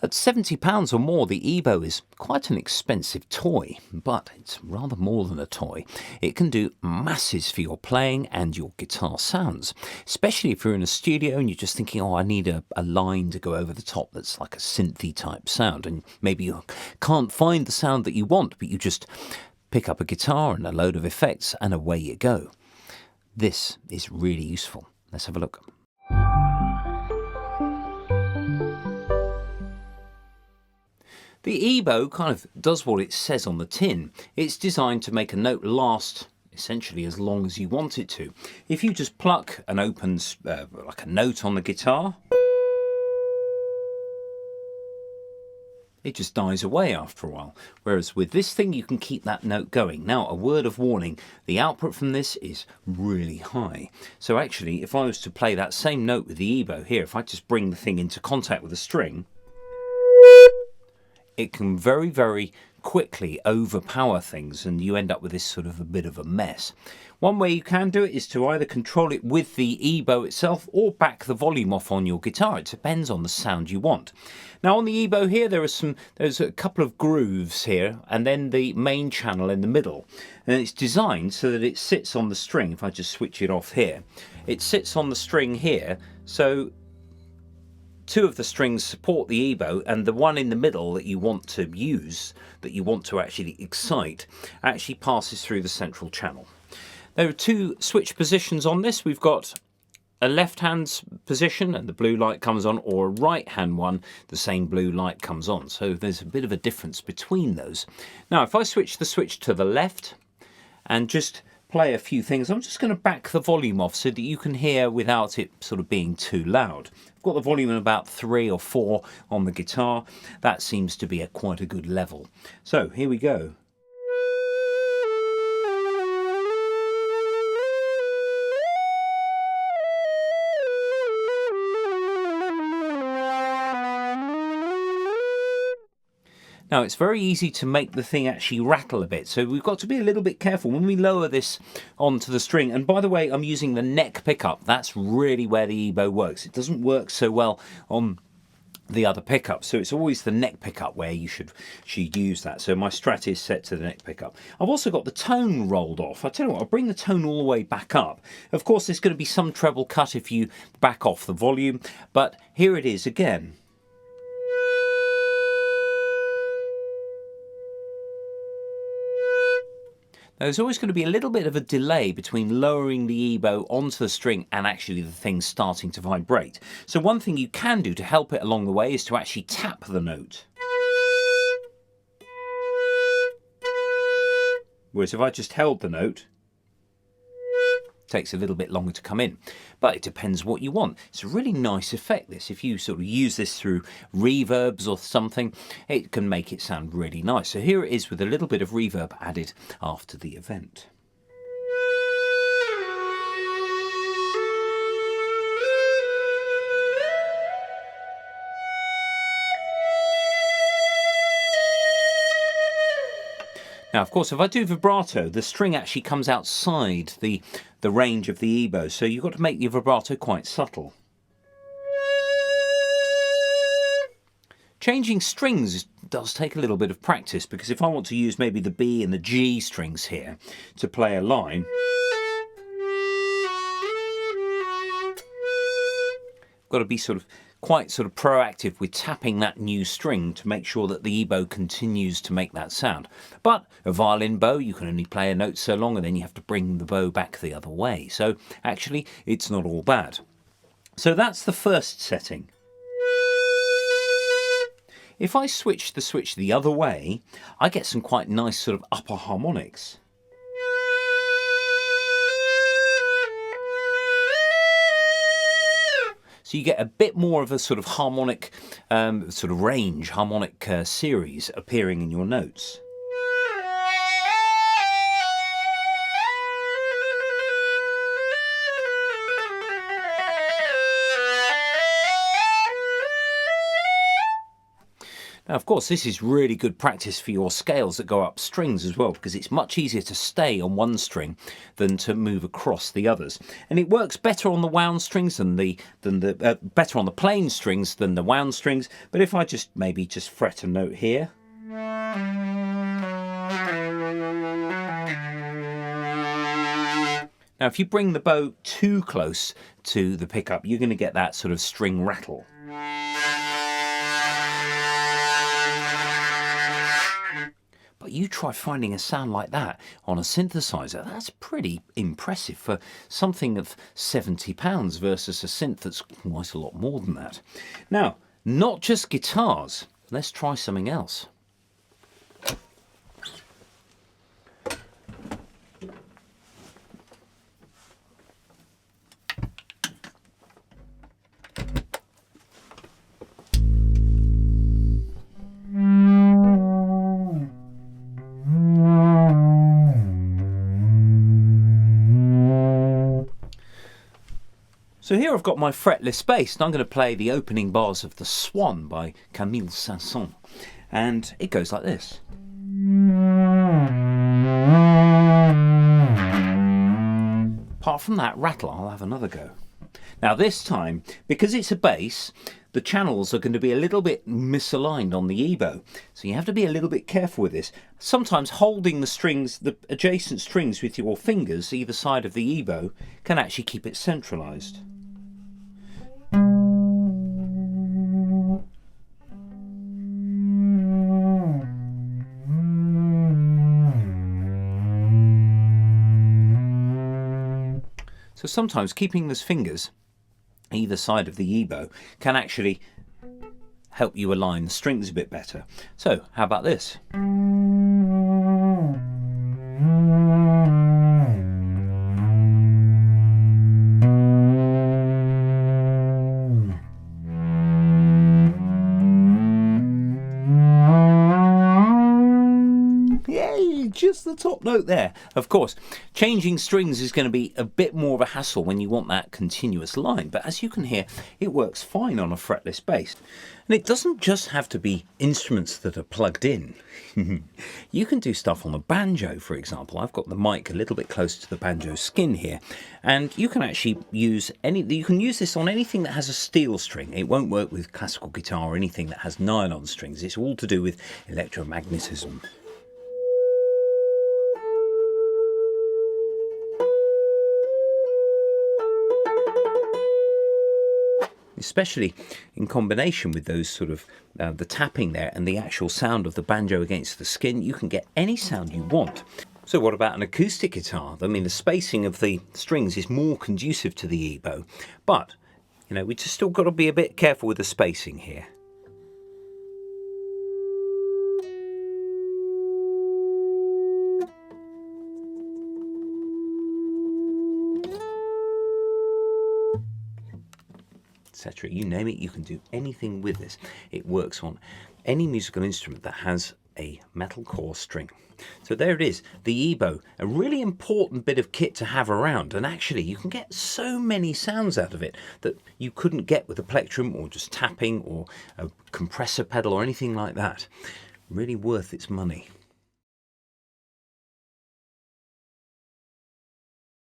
At £70 or more, the EBow is quite an expensive toy, but it's rather more than a toy. It can do masses for your playing and your guitar sounds, especially if you're in a studio and you're just thinking, oh, I need a line to go over the top that's like a synthy type sound, and maybe you can't find the sound that you want, but you just pick up a guitar and a load of effects and away you go. This is really useful. Let's have a look. The EBow kind of does what it says on the tin. It's designed to make a note last essentially as long as you want it to. If you just pluck and open like a note on the guitar, it just dies away after a while. Whereas with this thing, you can keep that note going. Now, a word of warning, the output from this is really high. So actually, if I was to play that same note with the EBow here, if I just bring the thing into contact with a string, it can very, very quickly overpower things and you end up with this sort of a bit of a mess. One way you can do it is to either control it with the EBow itself or back the volume off on your guitar. It depends on the sound you want. Now on the EBow here there's a couple of grooves here and then the main channel in the middle, and it's designed so that it sits on the string. If I just switch it off here, it sits on the string here, so two of the strings support the EBow, and the one in the middle that you want to use, that you want to actually excite, actually passes through the central channel. There are two switch positions on this. We've got a left hand position and the blue light comes on, or a right hand one, the same blue light comes on. So there's a bit of a difference between those. Now if I switch the switch to the left and just play a few things, I'm just going to back the volume off so that you can hear without it sort of being too loud. I've got the volume at about 3 or 4 on the guitar. That seems to be at quite a good level. So here we go. Now it's very easy to make the thing actually rattle a bit, so we've got to be a little bit careful when we lower this onto the string. And by the way, I'm using the neck pickup. That's really where the EBow works. It doesn't work so well on the other pickups, so it's always the neck pickup where you should use that. So my Strat is set to the neck pickup. I've also got the tone rolled off. I'll tell you what, I'll bring the tone all the way back up. Of course there's going to be some treble cut if you back off the volume, but here it is again. There's always going to be a little bit of a delay between lowering the EBow onto the string and actually the thing starting to vibrate. So one thing you can do to help it along the way is to actually tap the note. Whereas if I just held the note, it takes a little bit longer to come in. But it depends what you want. It's a really nice effect, this. If you sort of use this through reverbs or something, it can make it sound really nice. So here it is with a little bit of reverb added after the event. Now, of course, if I do vibrato, the string actually comes outside the range of the EBow, so you've got to make your vibrato quite subtle. Changing strings does take a little bit of practice, because if I want to use maybe the B and the G strings here to play a line, I've got to be quite proactive with tapping that new string to make sure that the EBow continues to make that sound. But a violin bow, you can only play a note so long and then you have to bring the bow back the other way. So actually it's not all bad. So that's the first setting. If I switch the switch the other way, I get some quite nice sort of upper harmonics. So you get a bit more of a sort of harmonic range, harmonic series appearing in your notes. Now, of course, this is really good practice for your scales that go up strings as well, because it's much easier to stay on one string than to move across the others. And it works better on the wound strings better on the plain strings than the wound strings. But if I maybe just fret a note here. Now, if you bring the bow too close to the pickup, you're going to get that sort of string rattle. But you try finding a sound like that on a synthesizer. That's pretty impressive for something of £70 versus a synth that's quite a lot more than that. Now, not just guitars. Let's try something else. So here I've got my fretless bass, and I'm going to play the opening bars of The Swan by Camille Saint-Saëns, and it goes like this. Apart from that rattle, I'll have another go. Now this time, because it's a bass, the channels are going to be a little bit misaligned on the EBow, so you have to be a little bit careful with this. Sometimes holding the strings, the adjacent strings with your fingers either side of the EBow can actually keep it centralised. So sometimes keeping those fingers either side of the EBow can actually help you align the strings a bit better. So how about this? Yay, just the top note there. Of course, changing strings is going to be a bit more of a hassle when you want that continuous line, but as you can hear, it works fine on a fretless bass. And it doesn't just have to be instruments that are plugged in. You can do stuff on the banjo, for example. I've got the mic a little bit close to the banjo skin here, and you can actually use this on anything that has a steel string. It won't work with classical guitar or anything that has nylon strings. It's all to do with electromagnetism. Especially in combination with those sort of the tapping there and the actual sound of the banjo against the skin, you can get any sound you want. So what about an acoustic guitar? I mean, the spacing of the strings is more conducive to the EBow, but you know, we just still got to be a bit careful with the spacing here. Etc. You name it, you can do anything with this. It works on any musical instrument that has a metal core string. So there it is, the EBow, a really important bit of kit to have around, and actually you can get so many sounds out of it that you couldn't get with a plectrum or just tapping or a compressor pedal or anything like that. Really worth its money.